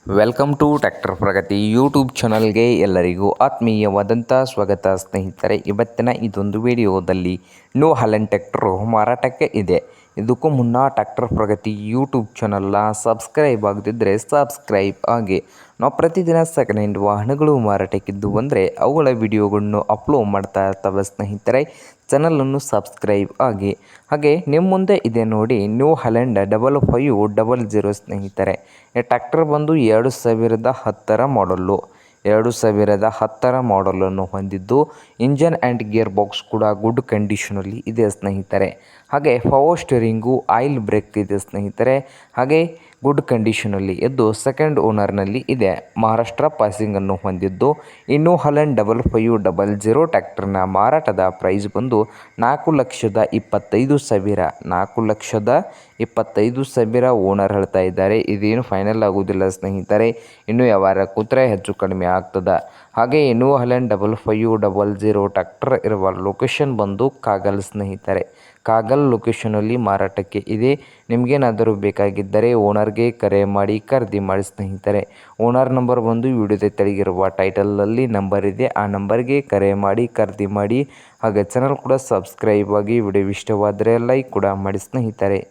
Welcome to tractor Pragati YouTube ಚಾನಲ್ಗೆ ಎಲ್ಲರಿಗೂ ಆತ್ಮೀಯವಾದಂಥ ಸ್ವಾಗತ ಸ್ನೇಹಿತರೆ. ಇವತ್ತಿನ ಇದೊಂದು ವಿಡಿಯೋದಲ್ಲಿ ನ್ಯೂ ಹಾಲೆಂಡ್ ಟ್ರ್ಯಾಕ್ಟರು ಮಾರಾಟಕ್ಕೆ ಇದೆ. ಇದಕ್ಕೂ ಮುನ್ನ ಟ್ರ್ಯಾಕ್ಟರ್ ಪ್ರಗತಿ ಯೂಟ್ಯೂಬ್ ಚಾನಲ್ನ ಸಬ್ಸ್ಕ್ರೈಬ್ ಆಗದಿದ್ದರೆ ಸಬ್ಸ್ಕ್ರೈಬ್ ಆಗಿ. ನಾವು ಪ್ರತಿದಿನ ಸೆಕೆಂಡ್ ಹ್ಯಾಂಡ್ ವಾಹನಗಳು ಮಾರಾಟಕ್ಕಿದ್ದು ಅಂದರೆ ಅವುಗಳ ವಿಡಿಯೋಗಳನ್ನು ಅಪ್ಲೋಡ್ ಮಾಡ್ತಾ ಇರ್ತವೆ ಸ್ನೇಹಿತರೆ. ಚಾನಲನ್ನು ಸಬ್ಸ್ಕ್ರೈಬ್ ಆಗಿ. ಹಾಗೆ ನಿಮ್ಮ ಮುಂದೆ ಇದೆ ನೋಡಿ ನ್ಯೂ ಹಾಲೆಂಡ್ 5500 ಸ್ನೇಹಿತರೆ. ಈ ಟ್ರ್ಯಾಕ್ಟರ್ ಬಂದು 2010 ಮಾಡಲ್ಲು. 2010 ಮಾಡಲನ್ನು ಹೊಂದಿದ್ದು ಇಂಜನ್ ಆ್ಯಂಡ್ ಗೇರ್ ಬಾಕ್ಸ್ ಕೂಡ ಗುಡ್ ಕಂಡೀಷನಲ್ಲಿ ಇದೆ ಸ್ನೇಹಿತರೆ. ಹಾಗೆ ಪವರ್ ಸ್ಟೀರಿಂಗು, ಆಯಿಲ್ ಬ್ರೇಕ್ ಇದೆ ಸ್ನೇಹಿತರೆ. ಹಾಗೆ ಗುಡ್ ಕಂಡೀಷನಲ್ಲಿ ಇದ್ದು ಸೆಕೆಂಡ್ ಓನರ್ನಲ್ಲಿ ಇದೆ. ಮಹಾರಾಷ್ಟ್ರ ಪಾಸಿಂಗನ್ನು ಹೊಂದಿದ್ದು ನ್ಯೂ ಹಾಲೆಂಡ್ 5500 ಟ್ರ್ಯಾಕ್ಟರ್ನ ಮಾರಾಟದ ಪ್ರೈಸ್ ಬಂದು 4,25,000. 4,25,000 ಓನರ್ ಹೇಳ್ತಾ ಇದ್ದಾರೆ. ಇದೇನು ಫೈನಲ್ ಆಗುವುದಿಲ್ಲ ಸ್ನೇಹಿತರೆ, ಇನ್ನು ವ್ಯವಹಾರ ಕೂತ್ರೆ ಹೆಚ್ಚು ಕಡಿಮೆ ಆಗ್ತದೆ. ಹಾಗೆ ನ್ಯೂ ಹಾಲೆಂಡ್ 5500 ಟ್ರ್ಯಾಕ್ಟರ್ ಇರುವ ಲೊಕೇಶನ್ ಬಂದು ಕಾಗಲ್ ಸ್ನೇಹಿತರೆ. ಕಾಗಲ್ ಲೊಕೇಶನಲ್ಲಿ ಮಾರಾಟಕ್ಕೆ ಇದೆ. ನಿಮಗೇನಾದರೂ ಬೇಕಾಗಿದ್ದರೆ ಓನರ್ಗೆ ಕರೆ ಮಾಡಿ ಖರೀದಿ ಮಾಡಿ ಸ್ನೇಹಿತರೆ. ಓನರ್ ನಂಬರ್ ಬಂದು ವಿಡಿಯೋದ ತೆಳಗಿರುವ ಟೈಟಲಲ್ಲಿ ನಂಬರ್ ಇದೆ, ಆ ನಂಬರ್ಗೆ ಕರೆ ಮಾಡಿ ಖರೀದಿ ಮಾಡಿ. ಹಾಗೆ ಚಾನಲ್ ಕೂಡ ಸಬ್ಸ್ಕ್ರೈಬ್ ಆಗಿ. ವಿಡಿಯೋ ಇಷ್ಟವಾದರೆ ಲೈಕ್ ಕೂಡ ಮಾಡಿ ಸ್ನೇಹಿತರೆ.